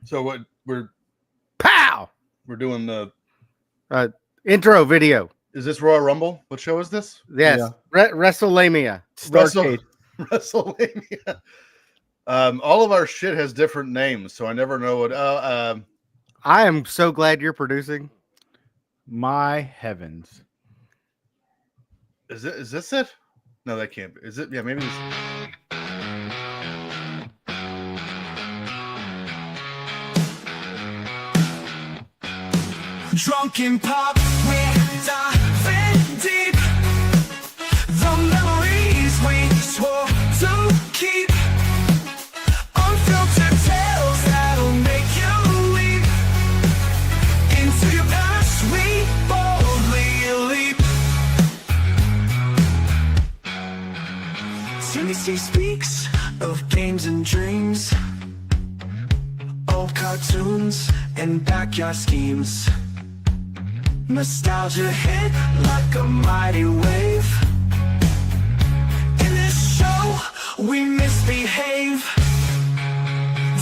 So what we're Pow! doing the Intro video. Is this Royal Rumble? What show is this? Yes. Yeah. WrestleMania. WrestleMania. All of our shit has different names, so I never know what. I am so glad you're producing. My heavens. Is this it? No, that can't be. Is it? Yeah, maybe this. Drunken pop, we're diving deep. The memories we swore to keep. Unfiltered tales that'll make you leap. Into your past we boldly leap. Timmy speaks of games and dreams, old cartoons and backyard schemes. Nostalgia hit like a mighty wave. In this show, we misbehave.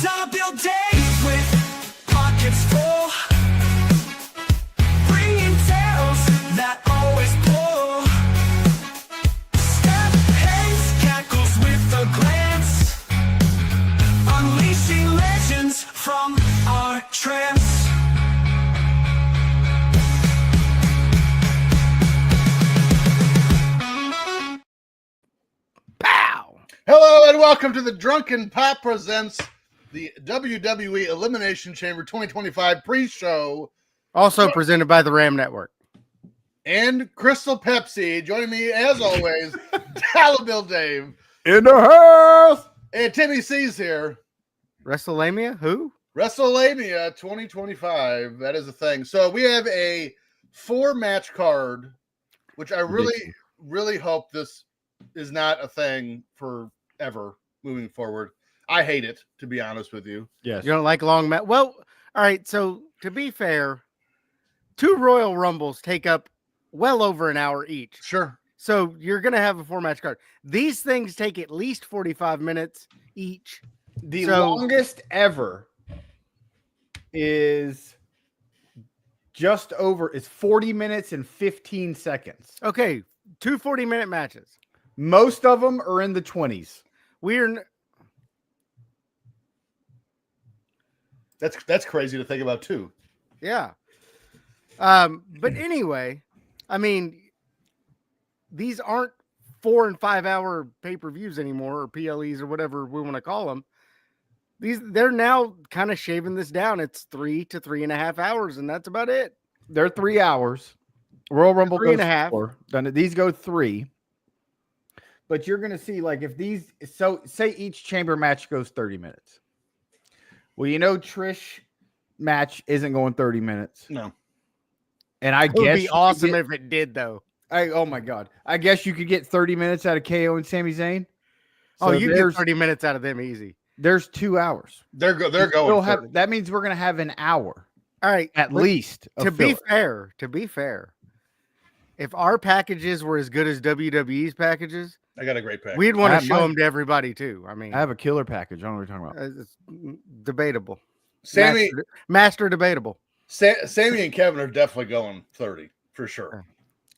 Double days with pockets full, bringing tales that always pull. Step heads, cackles with a glance, unleashing legends from our trance. Hello and welcome to the Drunken Pop presents the WWE Elimination Chamber 2025 pre-show. Also presented by the Ram Network. And Crystal Pepsi. Joining me as always, Dollar Bill Dave. In the house! And Timmy C's here. WrestleMania? Who? WrestleMania 2025. That is a thing. So we have a 4-match card, which I really hope this is not a thing forever moving forward. I hate it, to be honest with you. Yes. You don't like long match? Well, all right. So to be fair, 2 Royal Rumbles take up well over an hour each. Sure. So you're going to have a 4-match card. These things take at least 45 minutes each. The longest ever is just over, it's 40 minutes and 15 seconds. Okay. 2 40-minute matches. Most of them are in the 20s. That's crazy to think about too. Yeah. But anyway, I mean, these aren't 4 and 5 hour pay-per-views anymore, or PLEs, or whatever we want to call them. They're now kind of shaving this down. It's 3 to 3.5 hours, and that's about it. They're 3 hours. Royal Rumble 3.5. 4. Then these go 3. But you're going to see, like, if these, so say each chamber match goes 30 minutes. Well, you know, Trish match isn't going 30 minutes. No. And I It would guess be awesome if it did, though. Oh my God. I guess you could get 30 minutes out of KO and Sami Zayn. Oh, you get 30 minutes out of them easy. There's 2 hours. They're going. That means we're going to have an hour. All right. At least. To be fair, if our packages were as good as WWE's packages, I got a great package. we'd want to show them to everybody too. I mean, I have a killer package. I don't know what you're talking about. It's debatable. Sammy, master debatable. Sammy and Kevin are definitely going 30 for sure.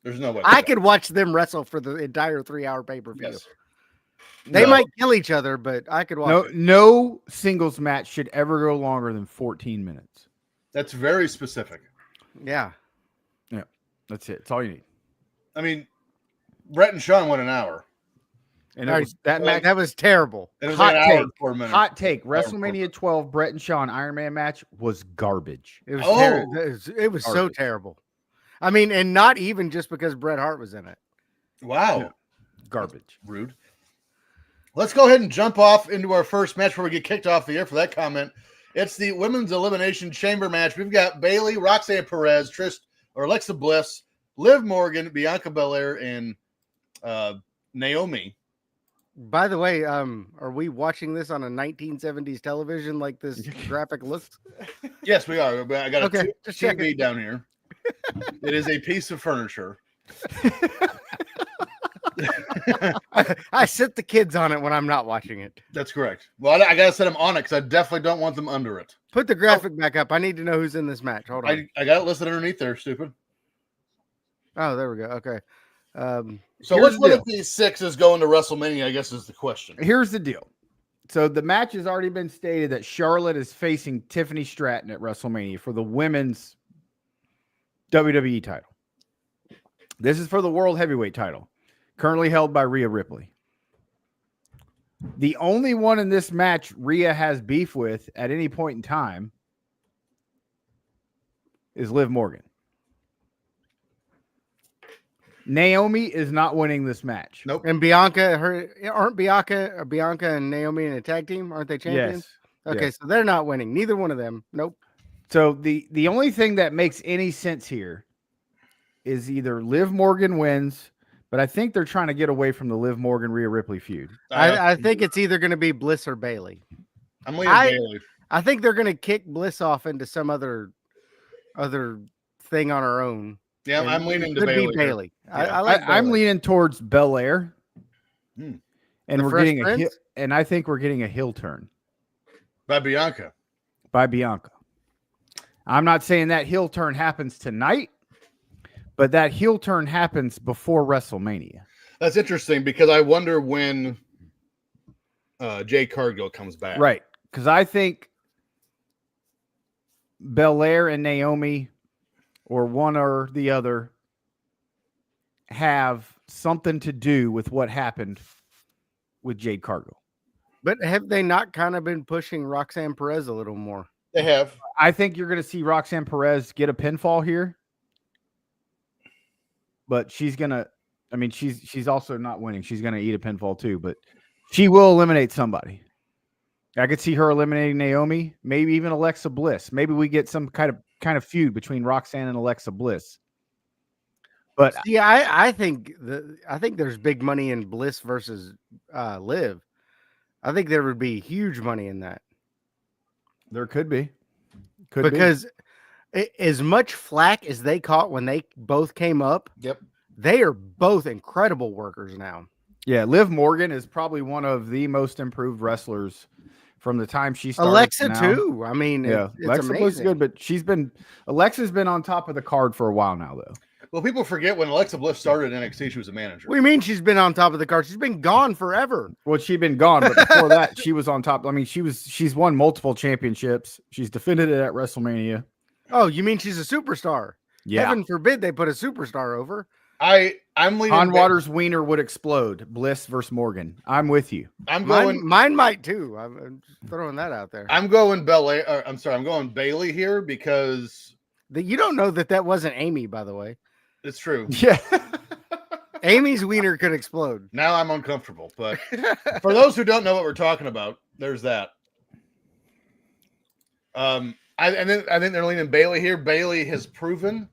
There's no way. I could watch them wrestle for the entire 3-hour pay-per-view. Yes. They might kill each other, but I could watch. No singles match should ever go longer than 14 minutes. That's very specific. Yeah. Yeah. That's it. That's all you need. I mean, Brett and Sean went an hour. And that was terrible. It was Hot like an hour take. and 4 minutes. Hot take. WrestleMania 12, Brett and Shawn Iron Man match was garbage. It was it was so terrible. I mean, and not even just because Bret Hart was in it. Wow. Yeah. Garbage. That's rude. Let's go ahead and jump off into our first match before we get kicked off the air for that comment. It's the Women's Elimination Chamber match. We've got Bayley, Roxanne Perez, Alexa Bliss, Liv Morgan, Bianca Belair, and Naomi. By the way, are we watching this on a 1970s television like this graphic looks? Yes, we are. I got a just TV down here. It is a piece of furniture. I set the kids on it when I'm not watching it. That's correct. Well, I gotta set them on it because I definitely don't want them under it. Put the graphic back up. I need to know who's in this match. Hold on. I got it listed underneath there, stupid. Oh, there we go. Okay. So which one of these 6 is going to WrestleMania, I guess, is the question. Here's the deal. So the match has already been stated that Charlotte is facing Tiffany Stratton at WrestleMania for the women's WWE title. This is for the World Heavyweight title, currently held by Rhea Ripley. The only one in this match Rhea has beef with at any point in time is Liv Morgan. Naomi is not winning this match. Nope. And Bianca and Naomi in a tag team? Aren't they champions? Yes. Okay, Yes. so they're not winning. Neither one of them. Nope. So the only thing that makes any sense here is either Liv Morgan wins, but I think they're trying to get away from the Liv Morgan Rhea Ripley feud. I think it's either going to be Bliss or Bailey. I'm leaning Bailey. I think they're going to kick Bliss off into some other thing on her own. Yeah, And I'm leaning to could Bailey. be Bailey. Yeah. I like I'm Bailey. leaning towards Belair, Hmm. and The we're Fresh getting Prince? and I think we're getting a heel turn By Bianca. by Bianca. I'm not saying that heel turn happens tonight, but that heel turn happens before WrestleMania. That's interesting because I wonder when Jay Cargill comes back. Right. Because I think Belair and Naomi, or one or the other, have something to do with what happened with Jade Cargill. But have they not kind of been pushing Roxanne Perez a little more? They have. I think you're going to see Roxanne Perez get a pinfall here. But she's going to, I mean, she's also not winning. She's going to eat a pinfall too, but she will eliminate somebody. I could see her eliminating Naomi, maybe even Alexa Bliss. Maybe we get some kind of feud between Roxanne and Alexa Bliss. But Yeah, I think there's big money in Bliss versus Liv. I think there would be huge money in that. there could be. Because as much flack as they caught when they both came up, Yep. they are both incredible workers now. Yeah, Liv Morgan is probably one of the most improved wrestlers from the time she started. Alexa to now. too. I mean, Yeah, it's Alexa amazing. looks good, but Alexa's been on top of the card for a while now, though. Well, people forget when Alexa Bliss started in NXT, she was a manager. What do you mean she's been on top of the card? She's been gone forever. Well, she'd been gone, but before that, she was on top. I mean, she's won multiple championships. She's defended it at WrestleMania. Oh, you mean she's a superstar? Yeah, Heaven forbid they put a superstar over. I'm leaning. Han Waters' wiener would explode. Bliss versus Morgan. I'm with you. I'm going. Mine might too. I'm throwing that out there. I'm going Belair. I'm sorry. I'm going Bailey here because You don't know that wasn't Amy, by the way. it's true. Yeah. Amy's wiener could explode. Now I'm uncomfortable, but for those who don't know what we're talking about, there's that. I think they're leaning Bailey here. Bailey has proven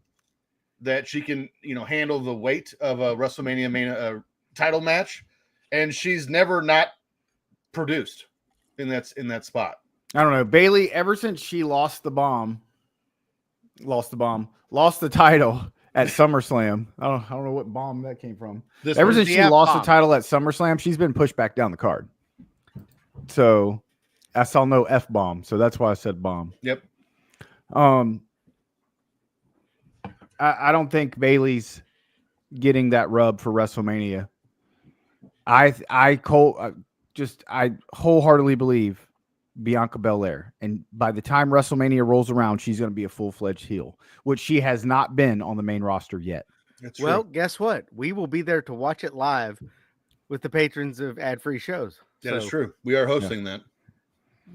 that she can, handle the weight of a WrestleMania main title match, and she's never not produced in that spot. I don't know. Bailey, ever since she lost the title at SummerSlam. I don't know what bomb that came from. Ever since she lost the title at SummerSlam, she's been pushed back down the card. So I saw no F bomb, so that's why I said bomb. Yep. I don't think Bailey's getting that rub for WrestleMania. I wholeheartedly believe Bianca Belair, and by the time WrestleMania rolls around, she's going to be a full-fledged heel, which she has not been on the main roster yet. That's Well, true. guess what? We will be there to watch it live with the patrons of ad-free shows. That is So true. We are hosting that.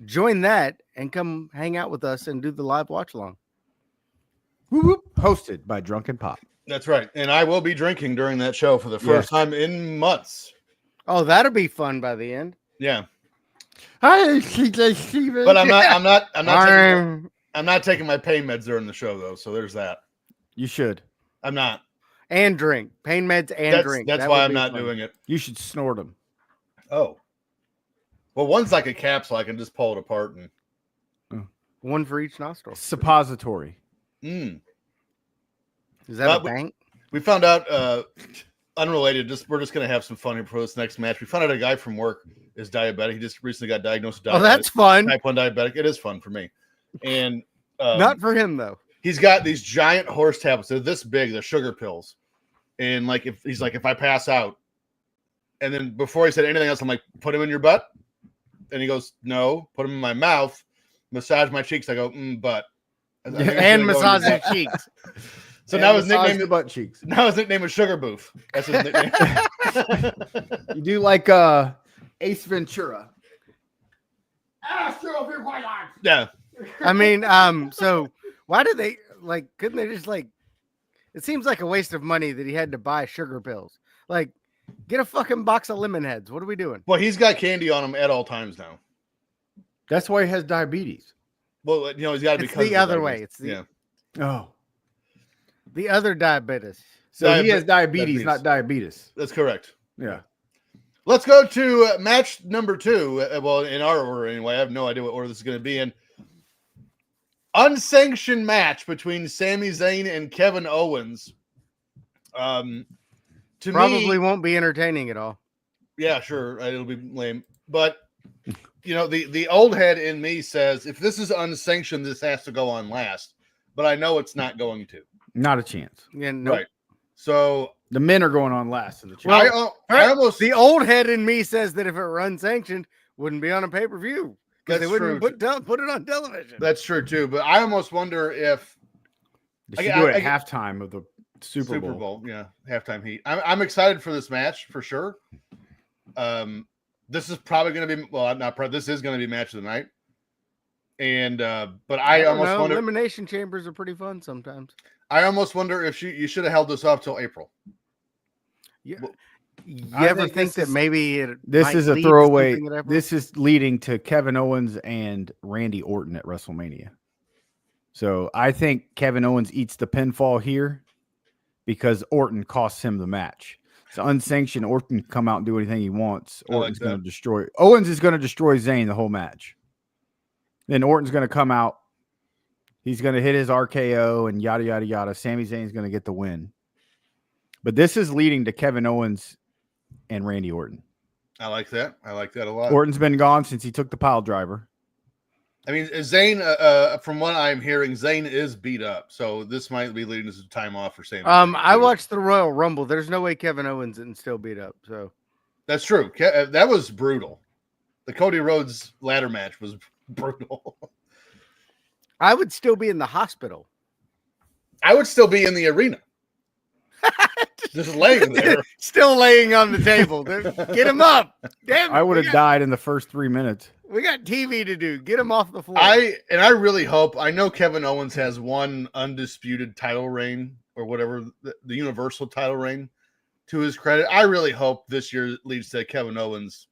join that and come hang out with us and do the live watch along. Whoop, whoop. Hosted by Drunken Pop. That's right. And I will be drinking during that show for the first time in months. Oh, that'll be fun by the end. Yeah. Hi, CJ Stevens. But I'm not taking I'm my pain meds during the show though. So there's that. You should. I'm not. and drink pain meds and drink. That's That why would I'm be not fun. doing it. You should snort them. Oh. Well, one's like a capsule. I can just pull it apart and. One for each nostril. Suppository. Mm. Is that But a bank? We found out unrelated. We're just gonna have some fun here for this next match. We found out a guy from work is diabetic. He just recently got diagnosed with diabetes. Oh, that's fun. Type 1 diabetic. It is fun for me. And Not for him though. he's got these giant horse tablets. They're this big. They're sugar pills. And like if I pass out, and then before he said anything else, I'm like, put him in your butt. And he goes, no. Put him in my mouth. Massage my cheeks. I go, butt. And massage his cheeks. So And now his massage nickname the butt cheeks. Now his nickname is Sugar Boof. That's his nickname. You do like Ace Ventura. Yeah. I mean, so why did they couldn't they just it seems like a waste of money that he had to buy sugar pills. Like, get a fucking box of lemon heads. What are we doing? Well, he's got candy on him at all times now. That's why he has diabetes. Well, he's got to be It's the other way. It's the Oh. the other diabetes. So he has diabetes, not diabetes. That's correct. Yeah. Let's go to match number 2. Well, in our order anyway. I have no idea what order this is going to be in. Unsanctioned match between Sami Zayn and Kevin Owens. To Probably me, won't be entertaining at all. yeah, sure, it'll be lame. But the old head in me says if this is unsanctioned, this has to go on last. But I know it's not going to. Not a chance. Yeah, nope. Right. So The men are going on last in the chat. Well, I almost The old head in me says that if it were unsanctioned, wouldn't be on a pay-per-view because they That's wouldn't true. put it on television. that's true too. But I almost wonder if They should do it at halftime of the Super Bowl. yeah, halftime heat. I'm excited for this match for sure. This is probably going to be not probably. This is going to be match of the night. And but I don't almost know. wonder. Elimination chambers are pretty fun sometimes. I almost wonder if you should have held this off till April. Yeah. Well, You I ever think think this that is- maybe it This might is a lead to throwaway. something at April? This is leading to Kevin Owens and Randy Orton at WrestleMania. So I think Kevin Owens eats the pinfall here because Orton costs him the match. It's unsanctioned. Orton can come out and do anything he wants. I like Orton's going that. to destroy. Owens is going to destroy Zayn the whole match. Then Orton's going to come out. He's going to hit his RKO and yada, yada, yada. Sami Zayn's going to get the win. But this is leading to Kevin Owens and Randy Orton. I like that. I like that a lot. Orton's been gone since he took the pile driver. I mean, Zayn. From what I'm hearing, Zayn is beat up, so this might be leading to some time off for Sami. I watched the Royal Rumble. There's no way Kevin Owens didn't still beat up. So That's true. That was brutal. The Cody Rhodes ladder match was brutal. I would still be in the hospital. I would still be in the arena. Just laying there. Still laying on the table. Get him up. Damn it. I would have died in the first 3 minutes. We got TV to do. Get him off the floor. I really hope. I know Kevin Owens has one undisputed title reign or whatever, the Universal title reign. To his credit, I really hope this year leads to Kevin Owens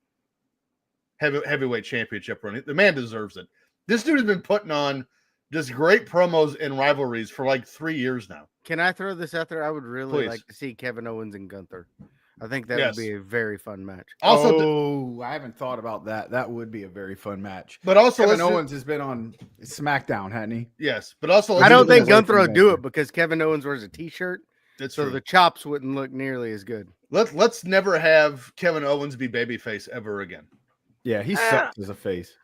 heavyweight championship run. The man deserves it. This dude has been putting on just great promos and rivalries for like 3 years now. Can I throw this out there? I would really Please. like to see Kevin Owens and Gunther. I think that Yes. would be a very fun match. Also, I haven't thought about that. That would be a very fun match. but also, Kevin let's Owens has been on SmackDown, hasn't he? yes, but also, I don't think away Gunther from will do Gunther. it because Kevin Owens wears a t-shirt, That's so true. the chops wouldn't look nearly as good. Let's never have Kevin Owens be babyface ever again. Yeah, he sucks as a face.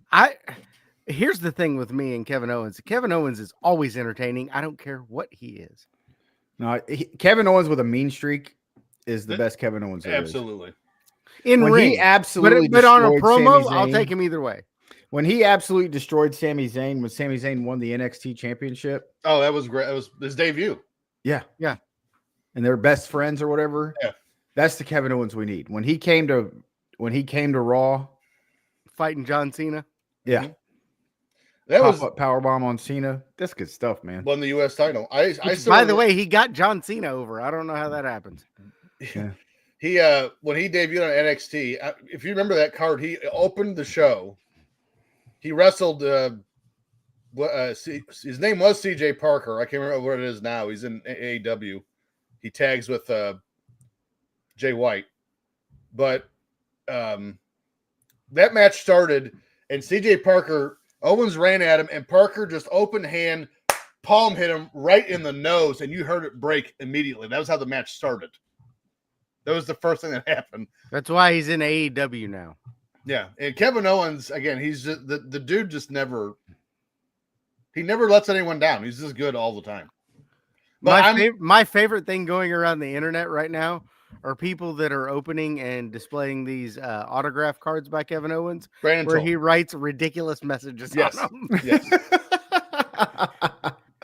Here's the thing with me and Kevin Owens. Kevin Owens is always entertaining. I don't care what he is. No, Kevin Owens with a mean streak is the best Kevin Owens there is. Absolutely. In When ring, he absolutely but on a destroyed promo, Sami I'll Zayn- take him either way. When he absolutely destroyed Sami Zayn, when Sami Zayn won the NXT championship, Oh, that was great. That was his debut. yeah, Yeah. and they're best friends or whatever. Yeah. That's the Kevin Owens we need. When he came to Raw, Fighting John Cena. yeah, That was pop-up powerbomb on Cena. That's good stuff, man. won the U.S. title. I still By the way, he got John Cena over. I don't know how that happens. he when he debuted on NXT, if you remember that card, he opened the show. He wrestled. His name was C.J. Parker. I can't remember what it is now. He's in AEW. He tags with Jay White, but that match started, and C.J. Parker, Owens ran at him, and Parker just open hand palm hit him right in the nose, and you heard it break immediately. That was how the match started. That was the first thing that happened. That's why he's in AEW now. Yeah, and Kevin Owens again. He's just, the dude just never. He never lets anyone down. He's just good all the time. But My favorite thing going around the internet right now are people that are opening and displaying these autograph cards by Kevin Owens, Brandon where Toll. he writes ridiculous messages Yes. on them. Yes.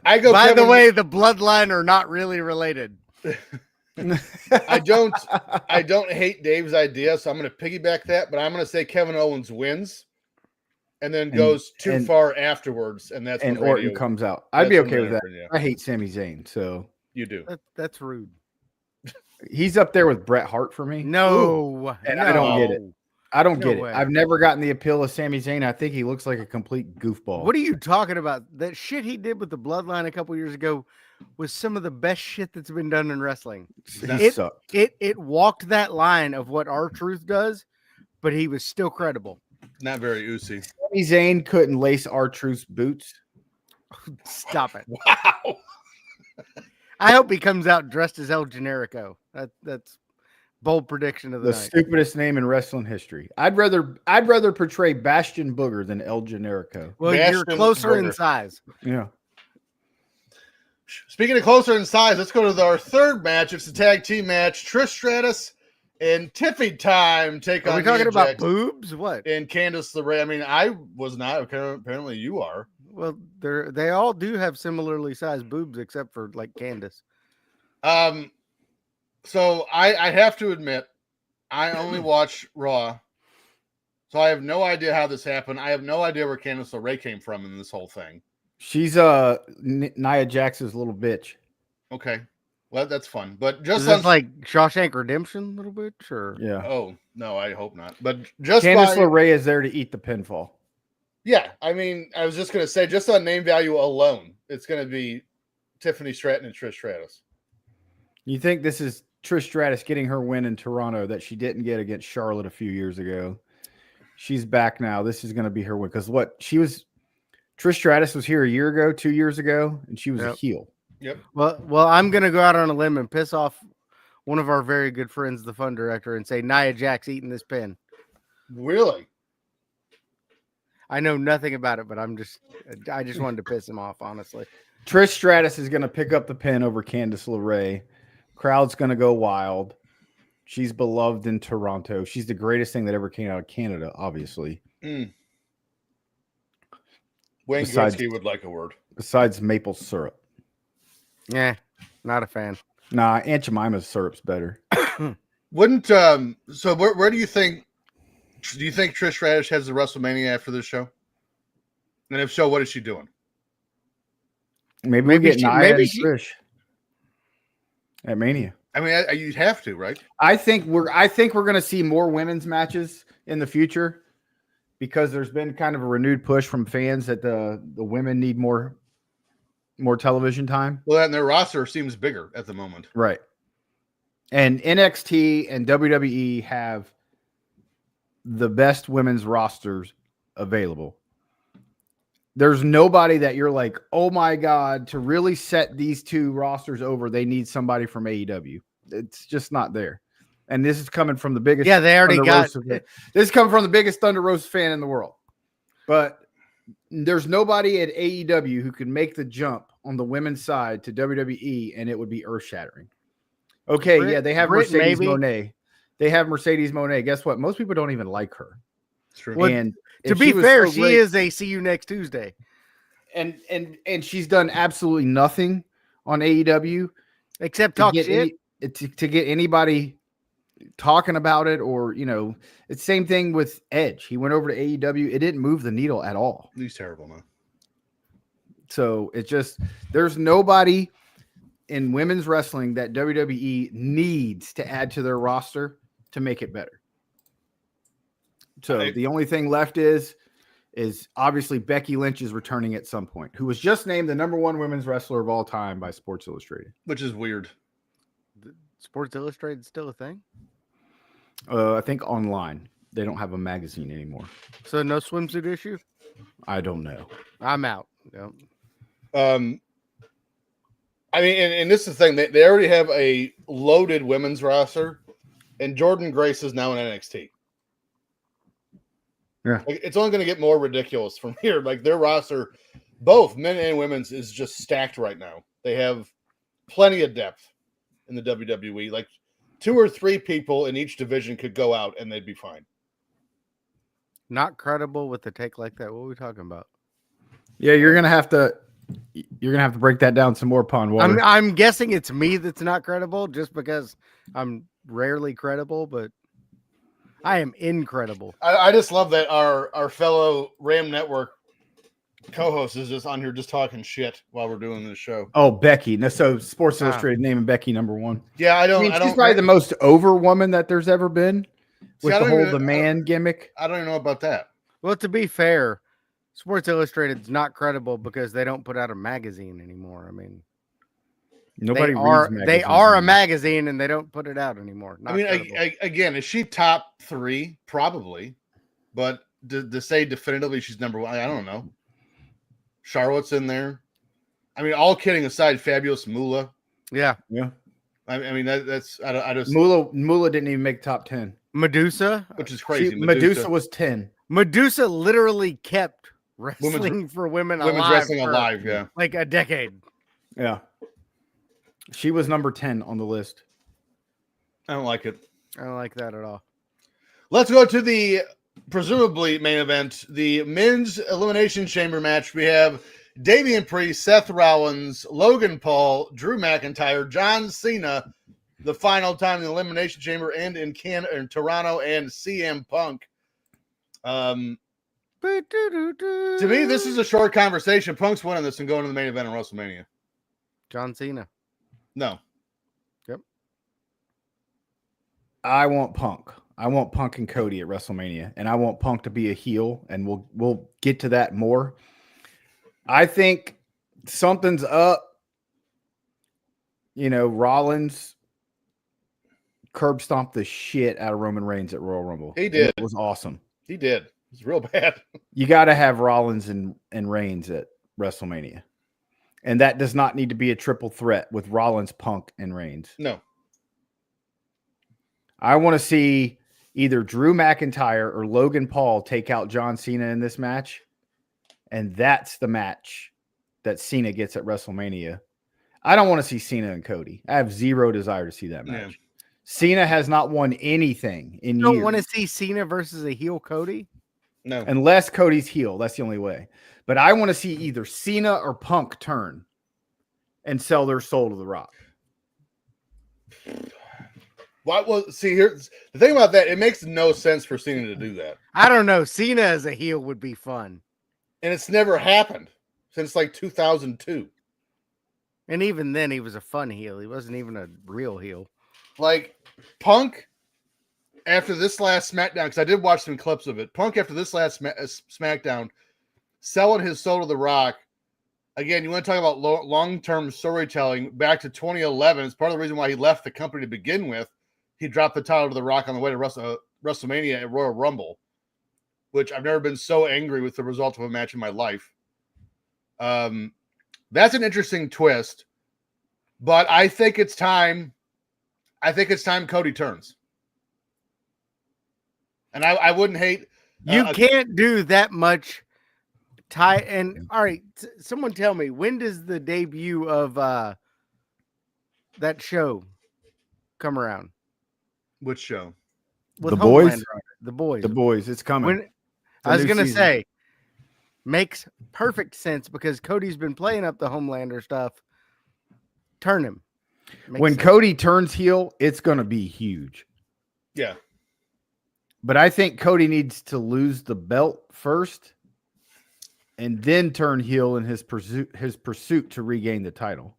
I go. By the Kevin, way, the bloodline are not really related. I don't hate Dave's idea, so I'm going to piggyback that. But I'm going to say Kevin Owens wins, and then goes too far afterwards, and that's and when Orton radio, comes out. I'd be okay with that. Yeah. I hate Sami Zayn, so You do. That's rude. he's up there with Bret Hart for me. No, and I don't get it. I don't get way. it. I've never gotten the appeal of Sami Zayn. I think he looks like a complete goofball. What are you talking about? That shit he did with the bloodline a couple years ago was some of the best shit that's been done in wrestling. He sucked. It walked that line of what R-Truth does, but he was still credible. Not very oozy. Sami Zayn couldn't lace R-Truth's boots. Stop it. Wow. I hope he comes out dressed as El Generico. That's bold prediction of the The night. stupidest name in wrestling history. I'd rather portray Bastion Booger than El Generico. Well, Bastion you're closer in Booger. size. Yeah. Speaking of closer in size, let's go to our third match. It's the tag team match. Trish Stratus and Tiffy Time take Are on we talking Nia about Jax boobs? What? and Candice LeRae. I mean, I was not. Apparently, you are. Well, they all do have similarly sized boobs, except for like Candace. So I have to admit, I only watch Raw, so I have no idea how this happened. I have no idea where Candice LeRae came from in this whole thing. She's Nia Jax's little bitch. Okay, well that's fun, but Is just this like Shawshank Redemption, little bit, or Yeah. oh no, I hope not. But just Candice by, LeRae is there to eat the pinfall. yeah, I mean, I was just gonna say, just on name value alone, it's gonna be Tiffany Stratton and Trish Stratus. You think this is Trish Stratus getting her win in Toronto that she didn't get against Charlotte a few years ago? She's back now. This is going to be her win because Trish Stratus was here a year ago, 2 years ago, and she was a heel. Yep. well, I'm gonna go out on a limb and piss off one of our very good friends, the fun director, and say Nia Jax eating this pin. Really? I know nothing about it, but I just wanted to piss him off, honestly. Trish Stratus is going to pick up the pin over Candice LeRae. Crowd's going to go wild. She's beloved in Toronto. She's the greatest thing that ever came out of Canada, obviously. Wayne Besides- Gretzky would like a word. Besides maple syrup. Yeah, not a fan. Nah, Aunt Jemima's syrup's better. Wouldn't so where do you think Trish Stratus has the WrestleMania after this show? And if so, what is she doing? Maybe we Maybe get she- Nia maybe and she- Trish at Mania. I mean, you'd have to, right? I think we're going to see more women's matches in the future because there's been kind of a renewed push from fans that the women need more television time. Well, and their roster seems bigger at the moment. Right. And NXT and WWE have the best women's rosters available. There's nobody that you're like, oh my God, to really set these two rosters over, they need somebody from AEW. It's just not there. And this is coming from the biggest. Yeah, they already Thunder got Rosa fan. This is coming from the biggest Thunder Rosa fan in the world. But there's nobody at AEW who can make the jump on the women's side to WWE, and it would be earth shattering. Okay, Britt- yeah, they have Britt, Mercedes maybe. Moné. They have Mercedes Moné. Guess what? Most people don't even like her. It's true. Well, And To if be was fair, so she great- is a see you next Tuesday. and she's done absolutely nothing on AEW Except to talk get shit. to get anybody talking about it, or it's same thing with Edge. He went over to AEW. It didn't move the needle at all. He's terrible, man. So it's just there's nobody in women's wrestling that WWE needs to add to their roster to make it better. So the only thing left is obviously Becky Lynch is returning at some point, who was just named the #1 women's wrestler of all time by Sports Illustrated. Which is weird. Sports Illustrated still a thing? I think online. They don't have a magazine anymore. So no swimsuit issue? I don't know. I'm out. Yep. I mean, and this is the thing. They already have a loaded women's roster. and Jordan Grace is now in NXT. Yeah. Like, it's only going to get more ridiculous from here. Like their roster, both men and women's, is just stacked right now. They have plenty of depth in the WWE. Like 2 or 3 people in each division could go out and they'd be fine. Not credible with a take like that. What are we talking about? Yeah, you're gonna have to break that down some more, Pond Water. I'm guessing it's me that's not credible, just because I'm rarely credible, but I am incredible. I just love that our fellow Ram Network co-host is just on here just talking shit while we're doing this show. Oh, Becky. No, so Sports Illustrated naming Becky #1. Yeah, I I mean, she's probably the most over woman that there's ever been with I the don't whole even- the man gimmick. I don't even know about that. Well, to be fair, Sports Illustrated's not credible because they don't put out a magazine anymore. I mean, Nobody they reads are magazines a anymore. magazine and they don't put it out anymore. Not I mean, credible. again, is she top 3? Probably, but to say definitively she's #1, I don't know. Charlotte's in there. I mean, all kidding aside, Fabulous Moolah. Yeah, Yeah. I mean, that's I just Moolah didn't even make top 10. Medusa. which is crazy. Medusa was 10. Medusa literally kept wrestling for women's wrestling for alive. Yeah, like a decade. Yeah. She was number 10 on the list. I don't like it. I don't like that at all. Let's go to the presumably main event, the men's elimination chamber match. We have Damian Priest, Seth Rollins, Logan Paul, Drew McIntyre, John Cena, the final time in the elimination chamber, and in Toronto, and CM Punk. To me, this is a short conversation. Punk's winning this and going to the main event of WrestleMania. John Cena. No. I want Punk. I want Punk and Cody at WrestleMania, and I want Punk to be a heel, and we'll get to that more. I think something's up. You know, Rollins curb stomped the shit out of Roman Reigns at Royal Rumble. He did. It was awesome. He did. It was real bad. You got to have Rollins and Reigns at WrestleMania. And that does not need to be a triple threat with Rollins, Punk, and Reigns. No. I want to see either Drew McIntyre or Logan Paul take out John Cena in this match. And that's the match that Cena gets at WrestleMania. I don't want to see Cena and Cody. I have zero desire to see that match. Yeah. Cena has not won anything in You don't years. want to see Cena versus a heel Cody? No. Unless Cody's heel. That's the only way. But I want to see either Cena or Punk turn and sell their soul to The Rock. Why? Well, see, here's the thing about that. It makes no sense for Cena to do that. I don't know. Cena as a heel would be fun. And it's never happened since like 2002. And even then, he was a fun heel. He wasn't even a real heel. Like Punk, after this last SmackDown, because I did watch some clips of it. Punk, after this last SmackDown, selling his soul to The Rock. Again, you want to talk about long-term storytelling. Back to 2011, it's part of the reason why he left the company to begin with. He dropped the title to The Rock on the way to WrestleMania at Royal Rumble, which I've never been so angry with the result of a match in my life. That's an interesting twist, but I think it's time. I think it's time Cody turns. And I wouldn't hate. You can't do that much tie. And all right, someone tell me, when does the debut of that show come around? Which show? With The Boys? Homelander on it. The Boys. The Boys, it's coming. When, It's I was new going to season. say, makes perfect sense because Cody's been playing up the Homelander stuff. Turn him. Makes When sense. Cody turns heel, it's going to be huge. Yeah. But I think Cody needs to lose the belt first and then turn heel in his pursuit to regain the title.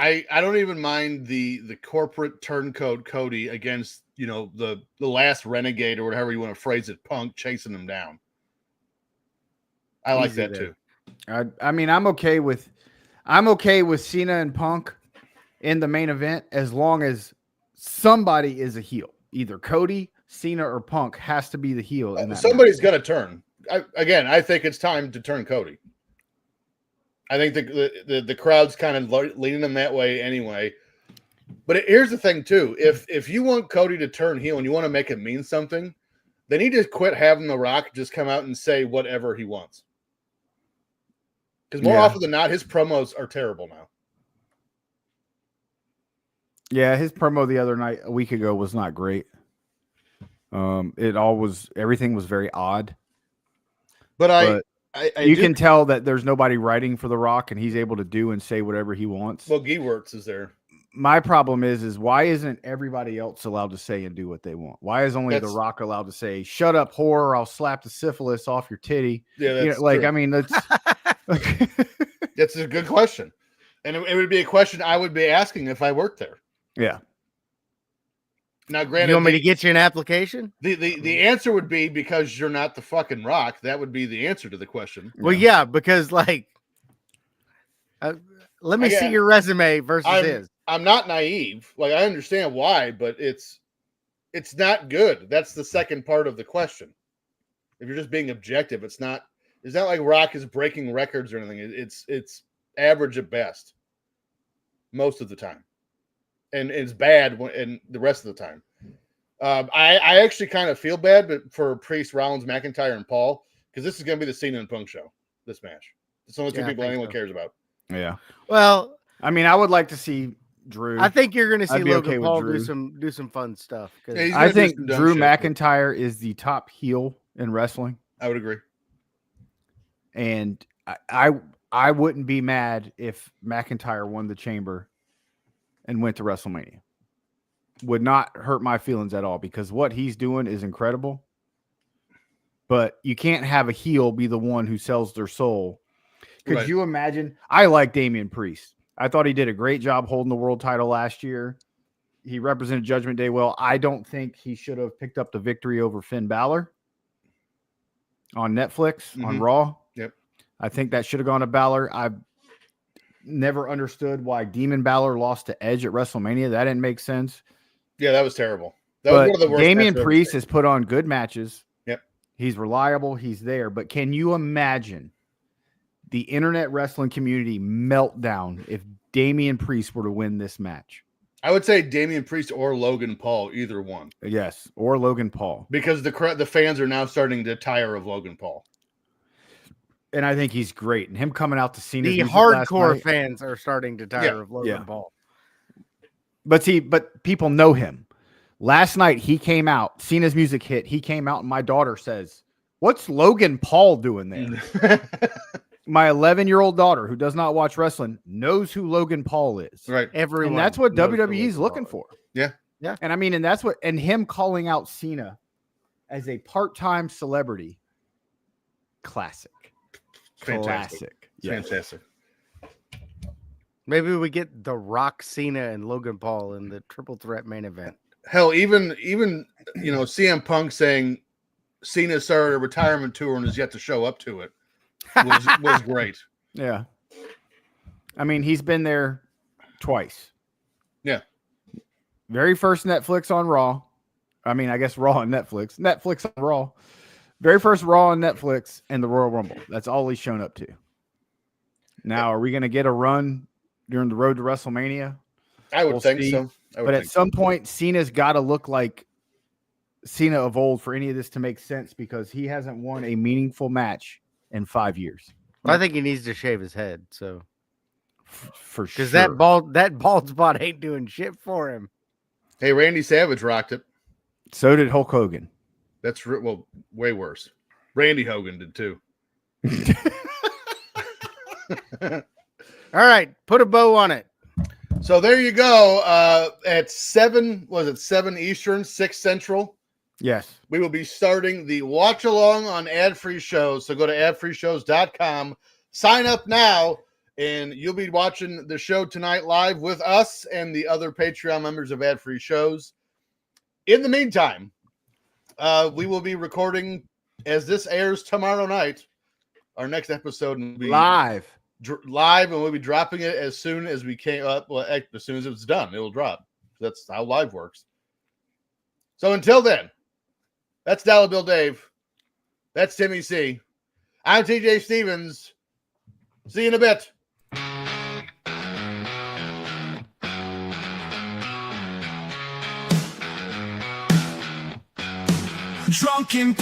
I don't even mind the corporate turncoat Cody against, the last renegade or whatever you want to phrase it, Punk chasing him down. I like Easy that there. too. I mean, I'm okay with Cena and Punk in the main event as long as somebody is a heel. Either Cody, Cena, or Punk has to be the heel. In that Somebody's match. going to turn. I think it's time to turn Cody. I think the crowd's kind of leaning them that way anyway. But here's the thing too: if you want Cody to turn heel and you want to make it mean something, then he just quit having The Rock just come out and say whatever he wants. Because more often than not, his promos are terrible now. Yeah, his promo the other night, a week ago, was not great. Everything was very odd. But you can tell that there's nobody writing for The Rock, and he's able to do and say whatever he wants. Well, Geeworks is there. My problem is why isn't everybody else allowed to say and do what they want? Why is only The Rock allowed to say, "Shut up, whore! I'll slap the syphilis off your titty"? Yeah, that's true. I mean, that's that's a good question, and it would be a question I would be asking if I worked there. Yeah. Now, granted, you want me to get you an application? The answer would be because you're not the fucking Rock. That would be the answer to the question. Well, yeah, because let me see your resume versus his. I'm not naive. Like, I understand why, but it's not good. That's the second part of the question. If you're just being objective, it's not like Rock is breaking records or anything. It's average at best most of the time. And it's bad and the rest of the time. I actually kind of feel bad but for Priest, Rollins, McIntyre, and Paul, because this is going to be the Cena and Punk show, this match. It's the only two people anyone cares about. Yeah. Well, I mean, I would like to see Drew. I think you're going to see Logan Paul Drew. do some fun stuff. Yeah, I think Drew McIntyre is the top heel in wrestling. I would agree. And I wouldn't be mad if McIntyre won the Chamber and went to WrestleMania. Would not hurt my feelings at all because what he's doing is incredible. But you can't have a heel be the one who sells their soul. Could you imagine? I like Damian Priest. I thought he did a great job holding the world title last year. He represented Judgment Day well. I don't think he should have picked up the victory over Finn Balor on Netflix, on Raw. Yep. I think that should have gone to Balor. I've never understood why Demon Balor lost to Edge at WrestleMania. That didn't make sense. Yeah, that was terrible. That was one of the worst. Damian Priest has put on good matches. Yep. He's reliable. He's there. But can you imagine the internet wrestling community meltdown if Damian Priest were to win this match? I would say Damian Priest or Logan Paul, either one. Yes, or Logan Paul. Because the fans are now starting to tire of Logan Paul. And I think he's great. And him coming out to Cena. The hardcore fans are starting to tire of Logan Paul. But people know him. Last night he came out, Cena's music hit. He came out and my daughter says, "What's Logan Paul doing there?" My 11-year-old daughter, who does not watch wrestling, knows who Logan Paul is. Right. Everyone. And that's what WWE is looking for. Yeah. Yeah. And I mean, and him calling out Cena as a part-time celebrity. Classic. Fantastic. Classic. Fantastic. Maybe we get The Rock, Cena, and Logan Paul in the triple threat main event. Hell, even CM Punk saying Cena started a retirement tour and has yet to show up to it was great. Yeah. I mean, he's been there twice. Yeah. Very first Netflix on Raw. I mean, I guess Raw on Netflix. Netflix on Raw. Very first Raw on Netflix and the Royal Rumble. That's all he's shown up to. Now, are we going to get a run during the road to WrestleMania? I would think so. But at some point, Cena's got to look like Cena of old for any of this to make sense because he hasn't won a meaningful match in 5 years. Well, I think he needs to shave his head. So for sure, because that bald spot ain't doing shit for him. Hey, Randy Savage rocked it. So did Hulk Hogan. That's way worse. Randy Hogan did too. All right, put a bow on it. So there you go. At 7 Eastern, 6 Central? Yes. We will be starting the watch along on ad-free shows. So go to adfreeshows.com, sign up now, and you'll be watching the show tonight live with us and the other Patreon members of ad-free shows. In the meantime, we will be recording as this airs tomorrow night. Our next episode will be live, and we'll be dropping it as soon as we came up. Well, as soon as it's done, it will drop. That's how live works. So until then, that's Dollar Bill Dave. That's Timmy C. I'm TJ Stevens. See you in a bit. Drunken.